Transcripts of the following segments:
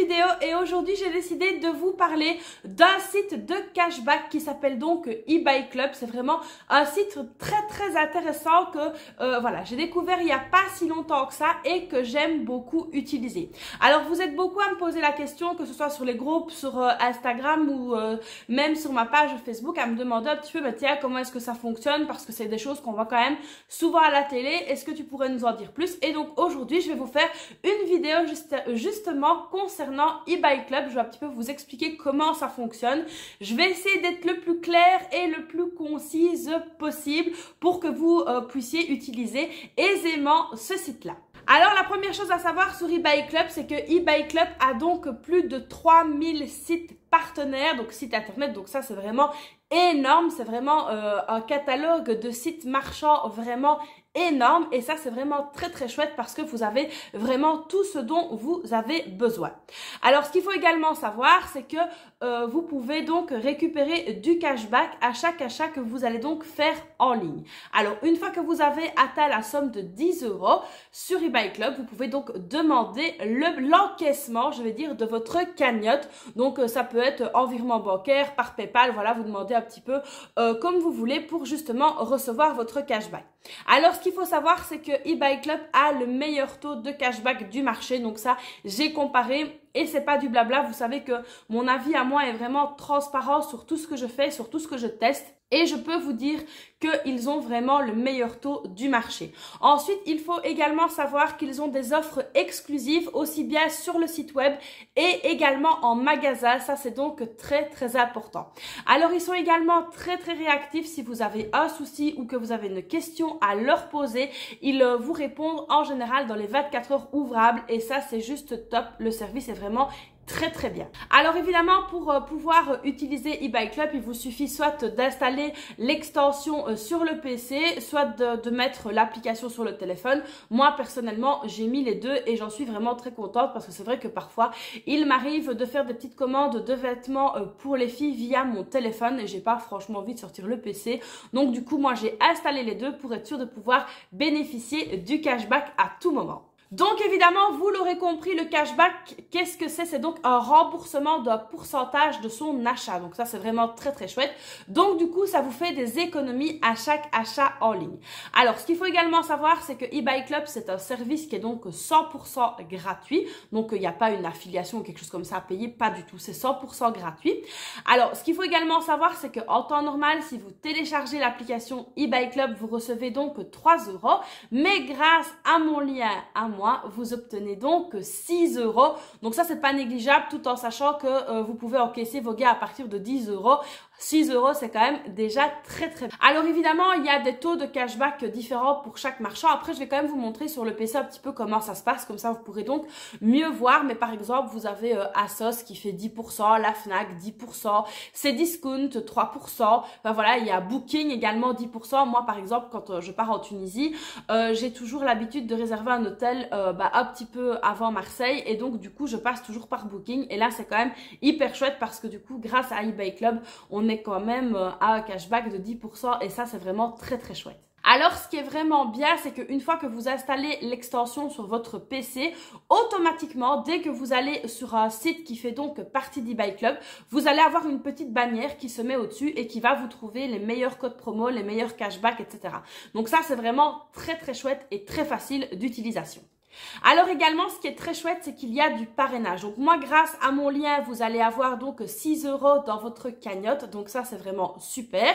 vidéo et aujourd'hui j'ai décidé de vous parler d'un site de cashback qui s'appelle donc eBay Club. C'est vraiment un site très intéressant que voilà, j'ai découvert il n'y a pas si longtemps que ça et que j'aime beaucoup utiliser. Alors vous êtes beaucoup à me poser la question, que ce soit sur les groupes, sur Instagram ou même sur ma page Facebook, à me demander un petit peu, tiens, comment est-ce que ça fonctionne, parce que c'est des choses qu'on voit quand même souvent à la télé. Est-ce que tu pourrais nous en dire plus? Et donc aujourd'hui je vais vous faire une vidéo justement concernant eBay Club. Je vais un petit peu vous expliquer comment ça fonctionne. Je vais essayer d'être le plus clair et le plus concise possible pour que vous puissiez utiliser aisément ce site-là. Alors la première chose à savoir sur eBay Club, c'est que eBay Club a donc plus de 3000 sites partenaires, donc sites internet, donc ça c'est vraiment énorme, c'est vraiment un catalogue de sites marchands vraiment énorme et ça c'est vraiment très chouette parce que vous avez vraiment tout ce dont vous avez besoin. Alors ce qu'il faut également savoir, c'est que vous pouvez donc récupérer du cashback à chaque achat que vous allez donc faire en ligne. Alors une fois que vous avez atteint la somme de 10 € sur eBay Club, vous pouvez donc demander l'encaissement, je vais dire, de votre cagnotte. Donc ça peut être en virement bancaire, par PayPal, voilà, vous demandez un petit peu comme vous voulez pour justement recevoir votre cashback. Alors ce qu'il faut savoir, c'est que eBay Club a le meilleur taux de cashback du marché. Donc ça, j'ai comparé et c'est pas du blabla. Vous savez que mon avis à moi est vraiment transparent sur tout ce que je fais, sur tout ce que je teste. Et je peux vous dire qu'ils ont vraiment le meilleur taux du marché. Ensuite, il faut également savoir qu'ils ont des offres exclusives aussi bien sur le site web et également en magasin. Ça, c'est donc très important. Alors, ils sont également très réactifs. Si vous avez un souci ou que vous avez une question à leur poser, ils vous répondent en général dans les 24 heures ouvrables. Et ça, c'est juste top. Le service est vraiment très bien. Alors évidemment, pour pouvoir utiliser eBay Club, il vous suffit soit d'installer l'extension sur le PC, soit de mettre l'application sur le téléphone. Moi personnellement, j'ai mis les deux et j'en suis vraiment très contente parce que c'est vrai que parfois, il m'arrive de faire des petites commandes de vêtements pour les filles via mon téléphone et j'ai pas franchement envie de sortir le PC. Donc du coup, moi j'ai installé les deux pour être sûre de pouvoir bénéficier du cashback à tout moment. Donc évidemment, vous l'aurez compris, le cashback, qu'est-ce que c'est? C'est donc un remboursement d'un pourcentage de son achat. Donc ça, c'est vraiment très chouette. Donc du coup, ça vous fait des économies à chaque achat en ligne. Alors, ce qu'il faut également savoir, c'est que eBay Club, c'est un service qui est donc 100% gratuit. Donc il n'y a pas une affiliation ou quelque chose comme ça à payer, pas du tout. C'est 100% gratuit. Alors, ce qu'il faut également savoir, c'est qu'en temps normal, si vous téléchargez l'application eBay Club, vous recevez donc 3 €. Mais grâce à mon lien à moi, vous obtenez donc 6 €. Donc ça, c'est pas négligeable tout en sachant que vous pouvez encaisser vos gains à partir de 10 €. 6 €, c'est quand même déjà très bien. Alors évidemment, il y a des taux de cashback différents pour chaque marchand. Après, je vais quand même vous montrer sur le PC un petit peu comment ça se passe. Comme ça, vous pourrez donc mieux voir. Mais par exemple, vous avez ASOS qui fait 10%, la Fnac 10%, Cdiscount 3%. Enfin voilà, il y a Booking également 10%. Moi, par exemple, quand je pars en Tunisie, j'ai toujours l'habitude de réserver un hôtel un petit peu avant Marseille. Et donc, du coup, je passe toujours par Booking. Et là, c'est quand même hyper chouette parce que du coup, grâce à eBay Club, on est quand même à un cashback de 10% et ça, c'est vraiment très chouette. Alors, ce qui est vraiment bien, c'est qu'une fois que vous installez l'extension sur votre PC, automatiquement, dès que vous allez sur un site qui fait donc partie d'eBay Club, vous allez avoir une petite bannière qui se met au-dessus et qui va vous trouver les meilleurs codes promo, les meilleurs cashbacks, etc. Donc ça, c'est vraiment très chouette et très facile d'utilisation. Alors également, ce qui est très chouette, c'est qu'il y a du parrainage. Donc moi, grâce à mon lien, vous allez avoir donc 6 € dans votre cagnotte. Donc ça, c'est vraiment super.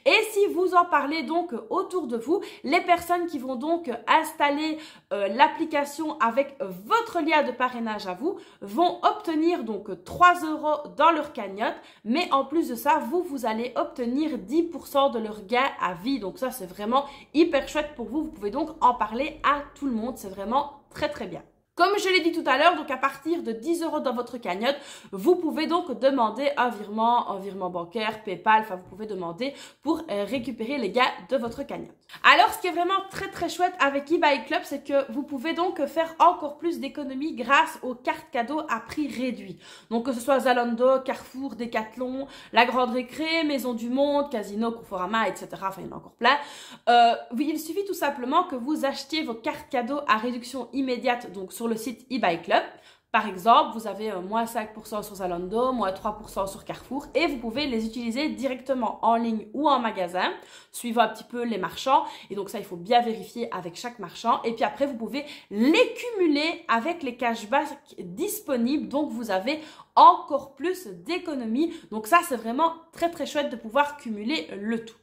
Et si vous en parlez donc autour de vous, les personnes qui vont donc installer l'application avec votre lien de parrainage à vous vont obtenir donc 3 € dans leur cagnotte. Mais en plus de ça, vous allez obtenir 10% de leur gain à vie. Donc ça, c'est vraiment hyper chouette pour vous. Vous pouvez donc en parler à tout le monde. C'est vraiment très bien. Comme je l'ai dit tout à l'heure, donc à partir de 10 € dans votre cagnotte, vous pouvez donc demander un virement bancaire, PayPal, enfin vous pouvez demander pour récupérer les gains de votre cagnotte. Alors ce qui est vraiment très chouette avec eBay Club, c'est que vous pouvez donc faire encore plus d'économies grâce aux cartes cadeaux à prix réduit. Donc que ce soit Zalando, Carrefour, Decathlon, La Grande Récré, Maison du Monde, Casino, Conforama, etc. Enfin il y en a encore plein. Il suffit tout simplement que vous achetiez vos cartes cadeaux à réduction immédiate donc sur le site eBay Club. Par exemple, vous avez moins 5% sur Zalando, moins 3% sur Carrefour et vous pouvez les utiliser directement en ligne ou en magasin, suivant un petit peu les marchands. Et donc ça, il faut bien vérifier avec chaque marchand. Et puis après, vous pouvez les cumuler avec les cashbacks disponibles. Donc vous avez encore plus d'économies. Donc ça, c'est vraiment très très chouette de pouvoir cumuler le tout.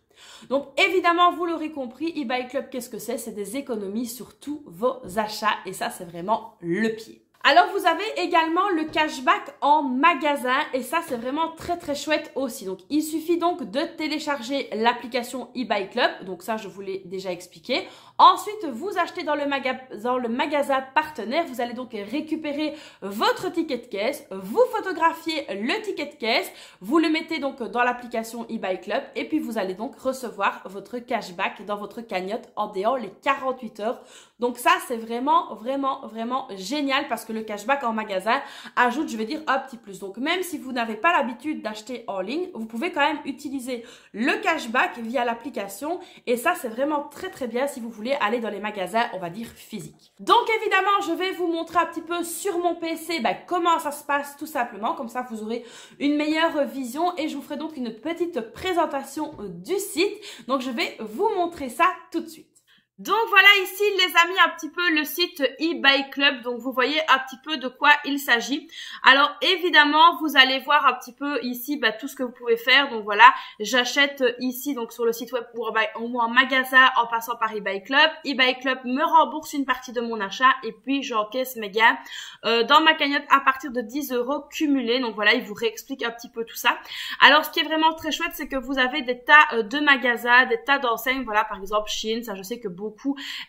Donc évidemment, vous l'aurez compris, eBay Club, qu'est-ce que c'est? C'est des économies sur tous vos achats et ça, c'est vraiment le pied. Alors, vous avez également le cashback en magasin et ça, c'est vraiment très, très chouette aussi. Donc, il suffit donc de télécharger l'application eBay Club. Donc, ça, je vous l'ai déjà expliqué. Ensuite, vous achetez dans le magasin partenaire. Vous allez donc récupérer votre ticket de caisse. Vous photographiez le ticket de caisse. Vous le mettez donc dans l'application eBay Club et puis vous allez donc recevoir votre cashback dans votre cagnotte en dehors les 48 heures. Donc ça, c'est vraiment, vraiment, vraiment génial parce que le cashback en magasin ajoute, je vais dire, un petit plus. Donc même si vous n'avez pas l'habitude d'acheter en ligne, vous pouvez quand même utiliser le cashback via l'application et ça, c'est vraiment très, très bien si vous voulez aller dans les magasins, on va dire, physiques. Donc évidemment, je vais vous montrer un petit peu sur mon PC comment ça se passe tout simplement. Comme ça, vous aurez une meilleure vision et je vous ferai donc une petite présentation du site. Donc je vais vous montrer ça tout de suite. Donc voilà ici les amis un petit peu le site eBay Club, donc vous voyez un petit peu de quoi il s'agit. Alors évidemment vous allez voir un petit peu ici tout ce que vous pouvez faire. Donc voilà, j'achète ici donc sur le site web ou en magasin en passant par eBay Club. eBay Club me rembourse une partie de mon achat et puis j'encaisse mes gains dans ma cagnotte à partir de 10 € cumulés. Donc voilà, il vous réexplique un petit peu tout ça. Alors ce qui est vraiment très chouette, c'est que vous avez des tas de magasins, des tas d'enseignes. Voilà, par exemple Shein, ça je sais que beaucoup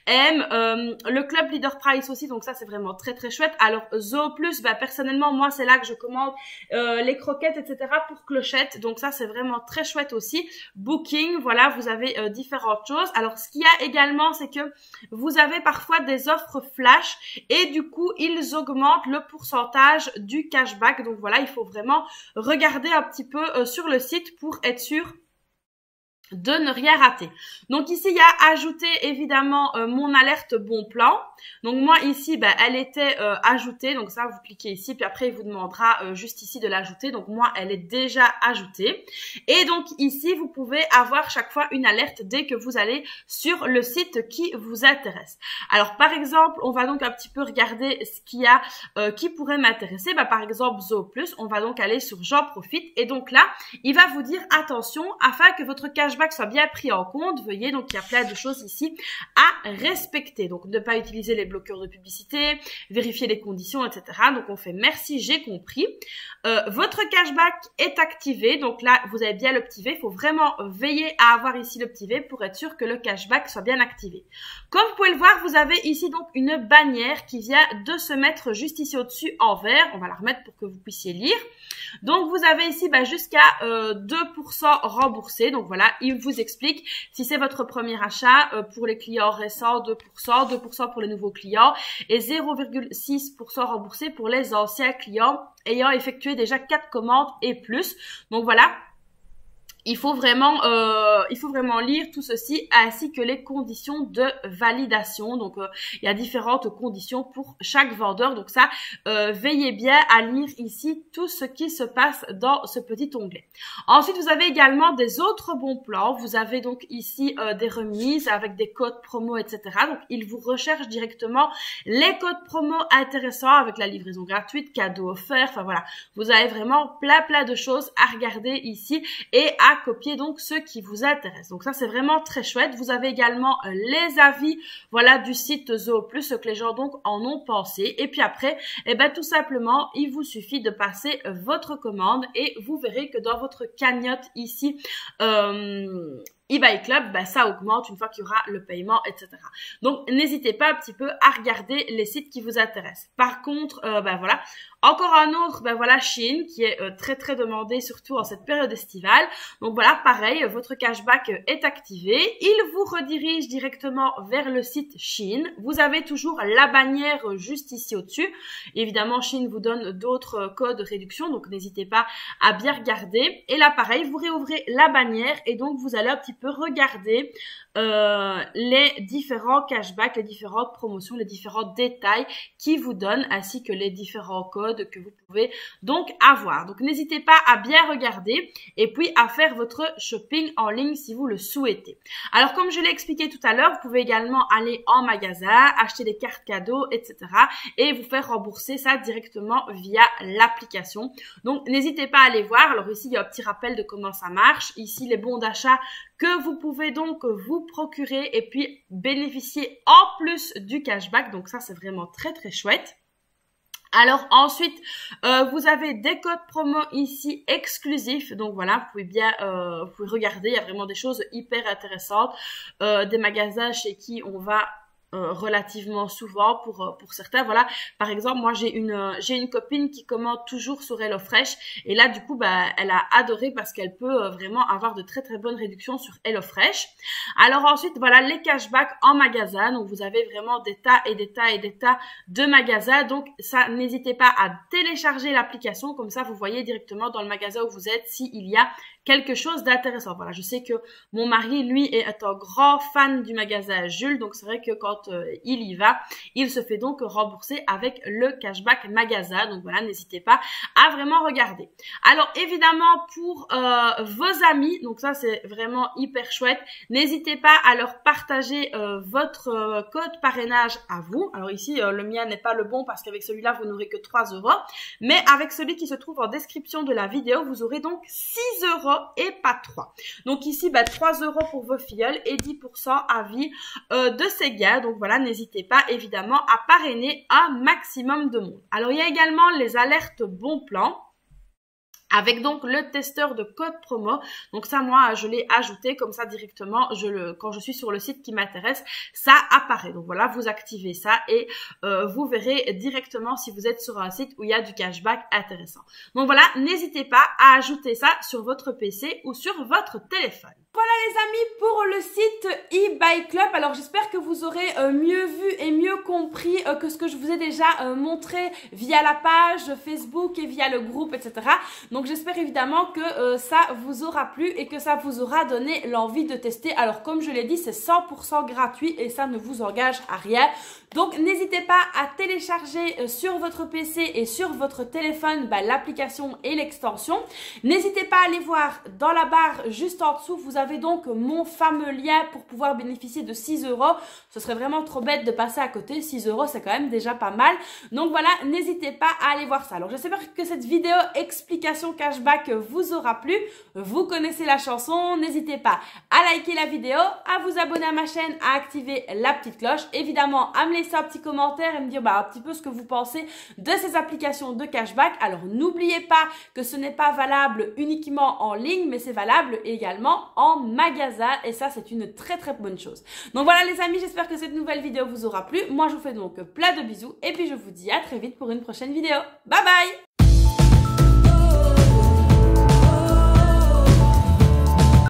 aiment. Le club Leader Price aussi, donc ça c'est vraiment très très chouette. Alors Zooplus, personnellement moi c'est là que je commande les croquettes etc. pour Clochette, donc ça c'est vraiment très chouette aussi. Booking, voilà, vous avez différentes choses. Alors ce qu'il y a également, c'est que vous avez parfois des offres flash et du coup ils augmentent le pourcentage du cashback. Donc voilà, il faut vraiment regarder un petit peu sur le site pour être sûr de ne rien rater. Donc ici il y a ajouté évidemment mon alerte bon plan. Donc moi ici elle était ajoutée, donc ça vous cliquez ici puis après il vous demandera juste ici de l'ajouter. Donc moi elle est déjà ajoutée et donc ici vous pouvez avoir chaque fois une alerte dès que vous allez sur le site qui vous intéresse. Alors par exemple on va donc un petit peu regarder ce qu'il y a qui pourrait m'intéresser. Par exemple Zooplus, on va donc aller sur j'en profite et donc là il va vous dire attention, afin que votre cashback soit bien pris en compte, veuillez, donc il y a plein de choses ici à respecter. Donc ne pas utiliser les bloqueurs de publicité, vérifier les conditions, etc. Donc on fait merci, j'ai compris. Votre cashback est activé, donc là vous avez bien le petit V, il faut vraiment veiller à avoir ici le petit V pour être sûr que le cashback soit bien activé. Comme vous pouvez le voir, vous avez ici donc une bannière qui vient de se mettre juste ici au-dessus en vert, on va la remettre pour que vous puissiez lire. Donc vous avez ici jusqu'à 2% remboursé, donc voilà, il vous explique si c'est votre premier achat, pour les clients récents 2%, 2% pour les nouveaux clients et 0,6% remboursé pour les anciens clients ayant effectué déjà 4 commandes et plus. Donc voilà, il faut vraiment lire tout ceci ainsi que les conditions de validation. Donc il y a différentes conditions pour chaque vendeur. Donc ça, veillez bien à lire ici tout ce qui se passe dans ce petit onglet. Ensuite, vous avez également des autres bons plans. Vous avez donc ici des remises avec des codes promo, etc. Donc il vous recherche directement les codes promo intéressants avec la livraison gratuite, cadeaux offerts. Enfin voilà, vous avez vraiment plein de choses à regarder ici et à copier donc ceux qui vous intéressent. Donc ça c'est vraiment très chouette. Vous avez également les avis voilà du site Zooplus, ce que les gens donc en ont pensé. Et puis après, tout simplement, il vous suffit de passer votre commande et vous verrez que dans votre cagnotte ici eBay Club, ça augmente une fois qu'il y aura le paiement, etc. Donc, n'hésitez pas un petit peu à regarder les sites qui vous intéressent. Par contre, voilà, encore un autre, voilà, Shein, qui est très demandé, surtout en cette période estivale. Donc voilà, pareil, votre cashback est activé. Il vous redirige directement vers le site Shein. Vous avez toujours la bannière juste ici au-dessus. Évidemment, Shein vous donne d'autres codes de réduction, donc n'hésitez pas à bien regarder. Et là, pareil, vous réouvrez la bannière et donc vous allez un petit peu regarder les différents cashbacks, les différentes promotions, les différents détails qui vous donnent, ainsi que les différents codes que vous pouvez donc avoir. Donc n'hésitez pas à bien regarder et puis à faire votre shopping en ligne si vous le souhaitez. Alors comme je l'ai expliqué tout à l'heure, vous pouvez également aller en magasin, acheter des cartes cadeaux, etc. et vous faire rembourser ça directement via l'application. Donc n'hésitez pas à aller voir. Alors ici il y a un petit rappel de comment ça marche. Ici les bons d'achat que vous pouvez donc vous procurer et puis bénéficier en plus du cashback. Donc ça c'est vraiment très très chouette. Alors ensuite, vous avez des codes promo ici exclusifs. Donc voilà, vous pouvez regarder, il y a vraiment des choses hyper intéressantes. Des magasins chez qui on va relativement souvent pour certains. Voilà, par exemple, moi j'ai une copine qui commande toujours sur HelloFresh et là du coup elle a adoré parce qu'elle peut vraiment avoir de très très bonnes réductions sur HelloFresh. Alors ensuite, voilà les cashbacks en magasin. Donc vous avez vraiment des tas et des tas et des tas de magasins. Donc ça, n'hésitez pas à télécharger l'application, comme ça vous voyez directement dans le magasin où vous êtes s'il y a quelque chose d'intéressant. Voilà, je sais que mon mari, lui, est un grand fan du magasin Jules, donc c'est vrai que quand il y va, il se fait donc rembourser avec le cashback magasin. Donc voilà, n'hésitez pas à vraiment regarder. Alors évidemment, pour vos amis, donc ça c'est vraiment hyper chouette, n'hésitez pas à leur partager votre code parrainage à vous. Alors ici, le mien n'est pas le bon parce qu'avec celui-là, vous n'aurez que 3 €, mais avec celui qui se trouve en description de la vidéo, vous aurez donc 6 € et pas 3. Donc ici, 3 € pour vos filleuls et 10% à vie de ces gains. Donc voilà, n'hésitez pas évidemment à parrainer un maximum de monde. Alors il y a également les alertes bon plan, avec donc le testeur de code promo. Donc ça, moi, je l'ai ajouté comme ça directement. Quand je suis sur le site qui m'intéresse, ça apparaît. Donc voilà, vous activez ça et vous verrez directement si vous êtes sur un site où il y a du cashback intéressant. Donc voilà, n'hésitez pas à ajouter ça sur votre PC ou sur votre téléphone. Voilà les amis pour le site eBuyClub. Alors j'espère que vous aurez mieux vu et mieux compris que ce que je vous ai déjà montré via la page Facebook et via le groupe, etc. Donc j'espère évidemment que ça vous aura plu et que ça vous aura donné l'envie de tester. Alors comme je l'ai dit, c'est 100% gratuit et ça ne vous engage à rien. Donc n'hésitez pas à télécharger sur votre PC et sur votre téléphone l'application et l'extension. N'hésitez pas à aller voir dans la barre juste en dessous, vous avez donc mon fameux lien pour pouvoir bénéficier de 6 €. Ce serait vraiment trop bête de passer à côté. 6 € c'est quand même déjà pas mal. Donc voilà, n'hésitez pas à aller voir ça. Alors j'espère que cette vidéo explication cashback vous aura plu. Vous connaissez la chanson, n'hésitez pas à liker la vidéo, à vous abonner à ma chaîne, à activer la petite cloche. Évidemment, à me laisser un petit commentaire et me dire un petit peu ce que vous pensez de ces applications de cashback. Alors n'oubliez pas que ce n'est pas valable uniquement en ligne, mais c'est valable également en magasin et ça c'est une très très bonne chose. Donc voilà les amis, j'espère que cette nouvelle vidéo vous aura plu. Moi je vous fais donc plein de bisous et puis je vous dis à très vite pour une prochaine vidéo. Bye bye!